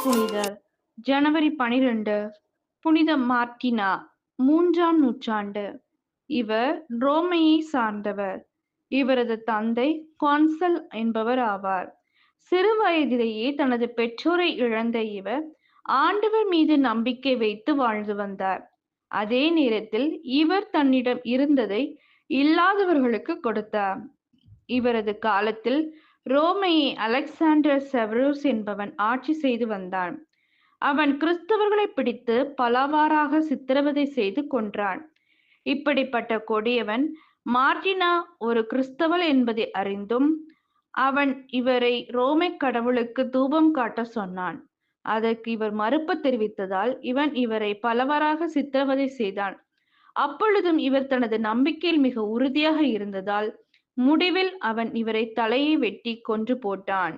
புனிதர் ஜனவரி 12 புனித மார்ட்டினா 3ஆம் நூற்றாண்டு. இவர் ரோமையை சார்ந்தவர். இவரது தந்தை கான்சல் என்பவர் ஆவார். சிறு வயதிலேயே தனது பெற்றோரை இழந்த இவர் ஆண்டவர் மீது நம்பிக்கை வைத்து வாழ்ந்து வந்தார். அதே நேரத்தில் இவர் தன்னிடம் இருந்ததை இல்லாதவர்களுக்கு கொடுத்தார். இவரது காலத்தில் ரோமையை அலெக்சாண்டர் செவரஸ் என்பவன் ஆட்சி செய்து வந்தான். அவன் கிறிஸ்தவர்களை பிடித்து பலவாறாக சித்திரவதை செய்து கொன்றான். இப்படிப்பட்ட கொடியவன் மார்ட்டினா ஒரு கிறிஸ்தவள் என்பதை அறிந்தும் அவன் இவரை ரோமை கடவுளுக்கு தூபம் காட்ட சொன்னான். அதற்கு இவர் மறுப்பு தெரிவித்ததால் இவரை பலவாறாக சித்திரவதை செய்தான். அப்பொழுதும் இவர் தனது நம்பிக்கையில் மிக உறுதியாக இருந்ததால் முடிவில் அவன் இவரை தலையை வெட்டி கொன்று போட்டான்.